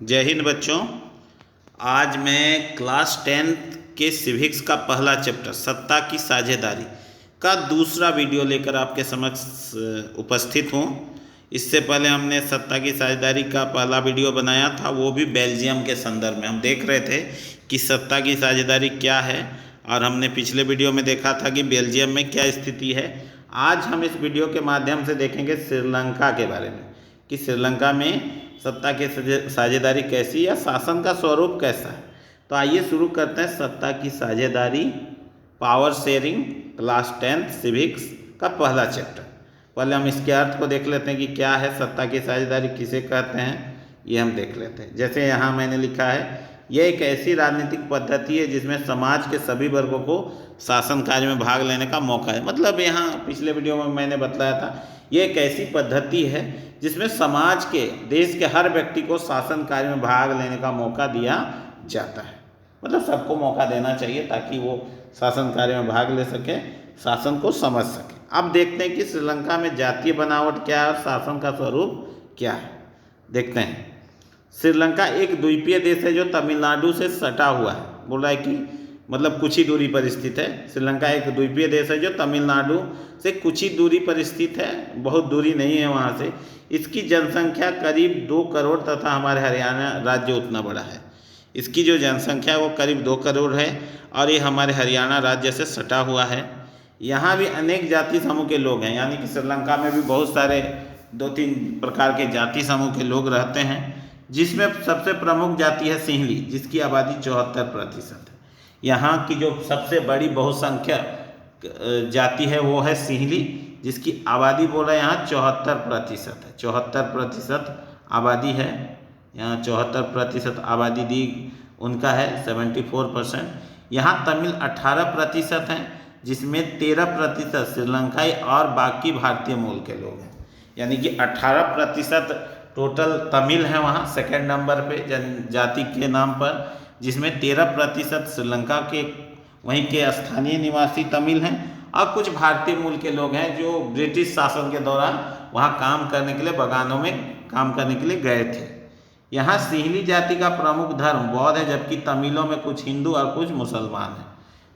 जय हिंद बच्चों। आज मैं क्लास 10th के सिविक्स का पहला चैप्टर सत्ता की साझेदारी का दूसरा वीडियो लेकर आपके समक्ष उपस्थित हूँ। इससे पहले हमने सत्ता की साझेदारी का पहला वीडियो बनाया था, वो भी बेल्जियम के संदर्भ में। हम देख रहे थे कि सत्ता की साझेदारी क्या है और हमने पिछले वीडियो में देखा था कि बेल्जियम में क्या स्थिति है। आज हम इस वीडियो के माध्यम से देखेंगे श्रीलंका के बारे में कि श्रीलंका में सत्ता की साझेदारी कैसी या शासन का स्वरूप कैसा है। तो आइए शुरू करते हैं सत्ता की साझेदारी पावर शेयरिंग क्लास 10 सिविक्स का पहला चैप्टर। पहले हम इसके अर्थ को देख लेते हैं कि क्या है सत्ता की साझेदारी, किसे कहते हैं, ये हम देख लेते हैं। जैसे यहाँ मैंने लिखा है, यह एक ऐसी राजनीतिक पद्धति है जिसमें समाज के सभी वर्गों को शासन कार्य में भाग लेने का मौका है। मतलब यहाँ पिछले वीडियो में मैंने बताया था, ये एक ऐसी पद्धति है जिसमें समाज के, देश के हर व्यक्ति को शासन कार्य में भाग लेने का मौका दिया जाता है। मतलब सबको मौका देना चाहिए ताकि वो शासन कार्य में भाग ले सके, शासन को समझ सके। अब देखते हैं कि श्रीलंका में जातीय बनावट क्या है और शासन का स्वरूप क्या है। देखते हैं। श्रीलंका एक द्वीपीय देश है जो तमिलनाडु से सटा हुआ है। बोल रहा है कि मतलब कुछ ही दूरी पर स्थित है। श्रीलंका एक द्वीपीय देश है जो तमिलनाडु से कुछ ही दूरी पर स्थित है, बहुत दूरी नहीं है वहाँ से। इसकी जनसंख्या करीब 2 करोड़ तथा हमारे हरियाणा राज्य उतना बड़ा है। इसकी जो जनसंख्या है वो करीब 2 करोड़ है और ये हमारे हरियाणा राज्य से सटा हुआ है। यहाँ भी अनेक जाति समूह के लोग हैं, यानी कि श्रीलंका में भी बहुत सारे 2-3 प्रकार के जाति समूह के लोग रहते हैं, जिसमें सबसे प्रमुख जाति है सिंहली, जिसकी आबादी 74% है। यहाँ की जो सबसे बड़ी बहुसंख्यक जाति है वो है सिंहली, जिसकी आबादी बोल रहे हैं यहाँ 74% है। 74% आबादी है यहाँ, 74% आबादी दी उनका है, 74%। यहाँ तमिल 18% हैं, जिसमें 13% श्रीलंकाई और बाकी भारतीय मूल के लोग हैं। यानी कि 18% टोटल तमिल हैं वहाँ सेकेंड नंबर पे जनजाति के नाम पर, जिसमें 13% श्रीलंका के वहीं के स्थानीय निवासी तमिल हैं और कुछ भारतीय मूल के लोग हैं जो ब्रिटिश शासन के दौरान वहाँ काम करने के लिए, बगानों में काम करने के लिए गए थे। यहाँ सिंहली जाति का प्रमुख धर्म बौद्ध है, जबकि तमिलों में कुछ हिंदू और कुछ मुसलमान हैं।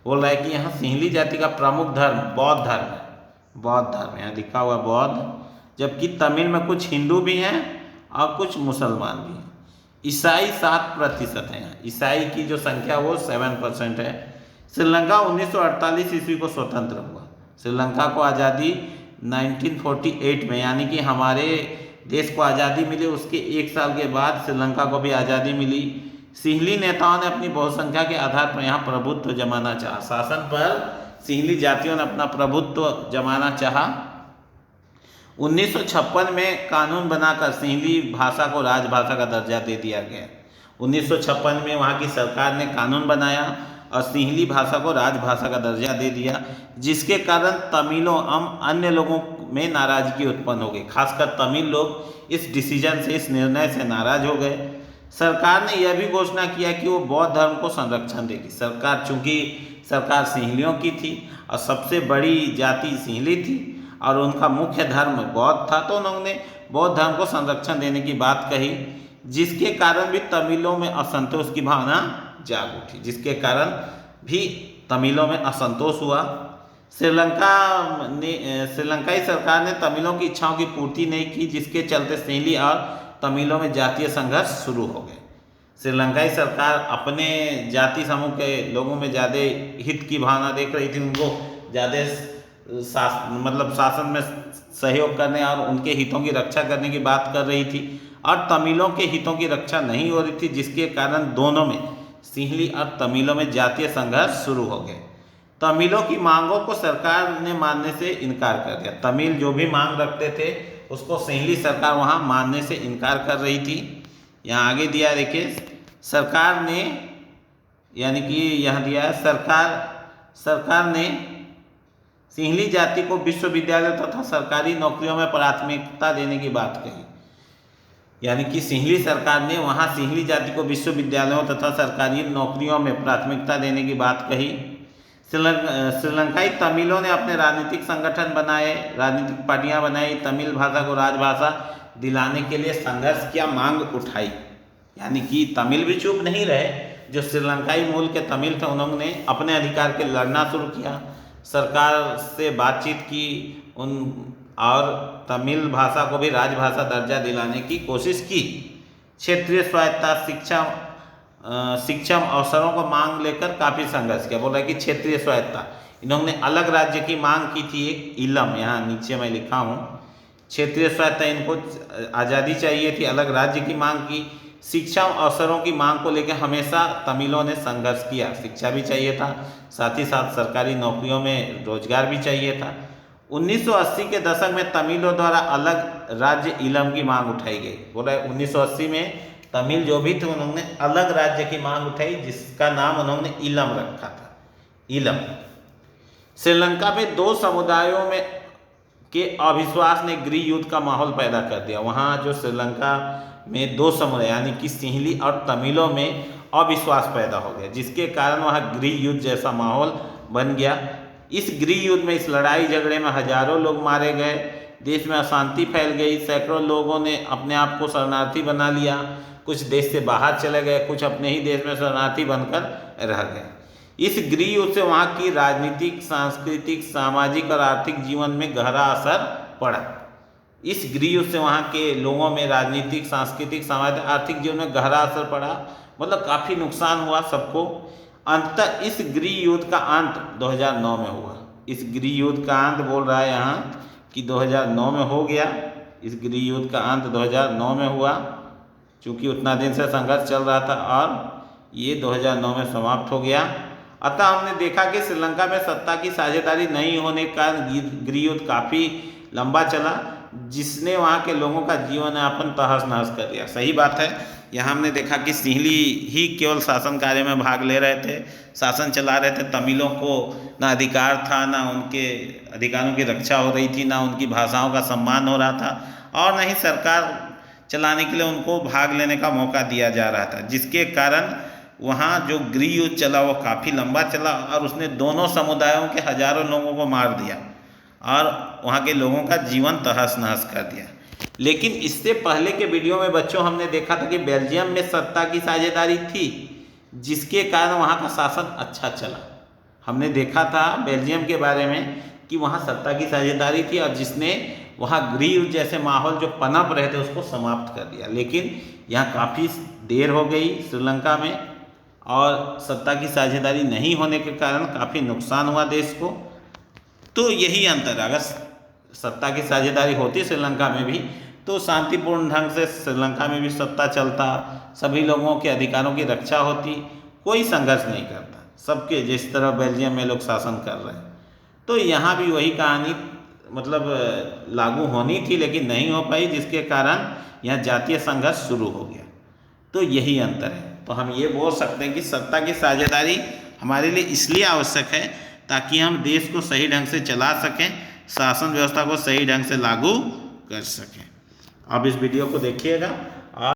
बोल रहा है कि यहाँ सिंहली जाति का प्रमुख धर्म बौद्ध धर्म है, बौद्ध धर्म यहाँ लिखा हुआ बौद्ध, जबकि तमिल में कुछ हिंदू भी हैं और कुछ मुसलमान भी हैं। ईसाई 7% है यहाँ, ईसाई की जो संख्या वो 7% है। श्रीलंका 1948 ईस्वी को स्वतंत्र हुआ। श्रीलंका को आज़ादी 1948 में, यानी कि हमारे देश को आज़ादी मिली उसके 1 साल के बाद श्रीलंका को भी आज़ादी मिली। सिंहली नेताओं ने अपनी बहुसंख्या के आधार पर यहाँ प्रभुत्व जमाना चाहा, शासन पर सिंहली जातियों ने अपना प्रभुत्व जमाना चाहा। 1956 में कानून बनाकर सिंहली भाषा को राजभाषा का दर्जा दे दिया गया। 1956 में वहाँ की सरकार ने कानून बनाया और सिंहली भाषा को राजभाषा का दर्जा दे दिया, जिसके कारण तमिलों अन्य लोगों में नाराजगी उत्पन्न हो गई। खासकर तमिल लोग इस डिसीजन से, इस निर्णय से नाराज हो गए। सरकार ने यह भी घोषणा किया कि वो बौद्ध धर्म को संरक्षण देगी। चूँकि सरकार सिंहलियों की थी और सबसे बड़ी जाति सिंहली थी और उनका मुख्य धर्म बौद्ध था, तो उन्होंने बौद्ध धर्म को संरक्षण देने की बात कही, जिसके कारण भी तमिलों में असंतोष की भावना जाग उठी, जिसके कारण भी तमिलों में असंतोष हुआ। श्रीलंकाई सरकार ने तमिलों की इच्छाओं की पूर्ति नहीं की, जिसके चलते सिंहली और तमिलों में जातीय संघर्ष शुरू हो गए। श्रीलंकाई सरकार अपने जाति समूह के लोगों में ज़्यादा हित की भावना देख रही थी, उनको ज़्यादा शासन में सहयोग करने और उनके हितों की रक्षा करने की बात कर रही थी, और तमिलों के हितों की रक्षा नहीं हो रही थी, जिसके कारण दोनों में, सिंहली और तमिलों में जातीय संघर्ष शुरू हो गए। तमिलों की मांगों को सरकार ने मानने से इनकार कर दिया। तमिल जो भी मांग रखते थे उसको सिंहली सरकार वहाँ मानने से इनकार कर रही थी। यहाँ आगे दिया देखिए, सरकार ने, यानी कि यहाँ दिया है सरकार ने सिंहली जाति को विश्वविद्यालय तथा सरकारी नौकरियों में प्राथमिकता देने की बात कही। यानी कि सिंहली सरकार ने वहाँ सिंहली जाति को विश्वविद्यालयों तथा सरकारी नौकरियों में प्राथमिकता देने की बात कही। श्रीलंकाई तमिलों ने अपने राजनीतिक संगठन बनाए, राजनीतिक पार्टियां बनाई, तमिल भाषा को राजभाषा दिलाने के लिए संघर्ष किया, मांग उठाई। यानी कि तमिल भी चुप नहीं रहे। जो श्रीलंकाई मूल के तमिल थे उन्होंने अपने अधिकार के लड़ना शुरू किया, सरकार से बातचीत की और तमिल भाषा को भी राजभाषा दर्जा दिलाने की कोशिश की। क्षेत्रीय स्वायत्तता, शिक्षण अवसरों को मांग लेकर काफ़ी संघर्ष किया। बोल रहा है कि क्षेत्रीय स्वायत्तता, इन्होंने अलग राज्य की मांग की थी, एक इलम, यहाँ नीचे मैं लिखा हूँ, क्षेत्रीय स्वायत्तता, इनको आज़ादी चाहिए थी, अलग राज्य की मांग की। शिक्षा अवसरों की मांग को लेकर हमेशा तमिलों ने संघर्ष किया, शिक्षा भी चाहिए था, साथ ही साथ सरकारी नौकरियों में रोजगार भी चाहिए था। 1980 के दशक में तमिलों द्वारा अलग राज्य इलम की मांग उठाई गई। बोला 1980 में तमिल जो भी थे उन्होंने अलग राज्य की मांग उठाई, जिसका नाम उन्होंने इलम रखा था, इलम। श्रीलंका में दो समुदायों में के अविश्वास ने गृह युद्ध का माहौल पैदा कर दिया। वहाँ जो श्रीलंका में दो समुदाय यानी कि सिंहली और तमिलों में अविश्वास पैदा हो गया, जिसके कारण वहाँ गृह युद्ध जैसा माहौल बन गया। इस गृह युद्ध में, इस लड़ाई झगड़े में हजारों लोग मारे गए, देश में अशांति फैल गई, सैकड़ों लोगों ने अपने आप को शरणार्थी बना लिया, कुछ देश से बाहर चले गए, कुछ अपने ही देश में शरणार्थी बनकर रह गए। इस गृह युद्ध से वहाँ की राजनीतिक, सांस्कृतिक, सामाजिक और आर्थिक जीवन में गहरा असर पड़ा। इस गृह युद्ध से वहाँ के लोगों में राजनीतिक, सांस्कृतिक, सामाजिक, आर्थिक जीवन में गहरा असर पड़ा, मतलब काफ़ी नुकसान हुआ सबको। अंततः इस गृह युद्ध का अंत 2009 में हुआ। इस गृह युद्ध का अंत बोल रहा है यहाँ कि 2009 में हो गया। इस गृह युद्ध का अंत 2009 में हुआ, चूँकि उतना दिन से संघर्ष चल रहा था और ये 2009 में समाप्त हो गया। अतः हमने देखा कि श्रीलंका में सत्ता की साझेदारी नहीं होने के कारण गृह युद्ध काफ़ी लंबा चला, जिसने वहाँ के लोगों का जीवन यापन तहस नहस कर दिया। सही बात है। यहाँ हमने देखा कि सिंहली ही केवल शासन कार्य में भाग ले रहे थे, शासन चला रहे थे। तमिलों को ना अधिकार था, ना उनके अधिकारों की रक्षा हो रही थी, ना उनकी भाषाओं का सम्मान हो रहा था, और न ही सरकार चलाने के लिए उनको भाग लेने का मौका दिया जा रहा था, जिसके कारण वहाँ जो गृह युद्ध चला वो काफ़ी लंबा चला और उसने दोनों समुदायों के हजारों लोगों को मार दिया और वहाँ के लोगों का जीवन तहस नहस कर दिया। लेकिन इससे पहले के वीडियो में बच्चों हमने देखा था कि बेल्जियम में सत्ता की साझेदारी थी, जिसके कारण वहाँ का शासन अच्छा चला। हमने देखा था बेल्जियम के बारे में कि वहाँ सत्ता की साझेदारी थी और जिसने वहाँ गृह युद्ध जैसे माहौल जो पनप रहे थे उसको समाप्त कर दिया। लेकिन यहाँ काफ़ी देर हो गई श्रीलंका में और सत्ता की साझेदारी नहीं होने के कारण काफ़ी नुकसान हुआ देश को। तो यही अंतर, अगर सत्ता की साझेदारी होती श्रीलंका में भी तो शांतिपूर्ण ढंग से श्रीलंका में भी सत्ता चलता, सभी लोगों के अधिकारों की रक्षा होती, कोई संघर्ष नहीं करता, सबके जिस तरह बेल्जियम में लोग शासन कर रहे हैं। तो यहाँ भी वही कहानी मतलब लागू होनी थी लेकिन नहीं हो पाई, जिसके कारण यहाँ जातीय संघर्ष शुरू हो गया। तो यही अंतर है। तो हम ये बोल सकते हैं कि सत्ता की साझेदारी हमारे लिए इसलिए आवश्यक है ताकि हम देश को सही ढंग से चला सकें, शासन व्यवस्था को सही ढंग से लागू कर सकें। अब इस वीडियो को देखिएगा।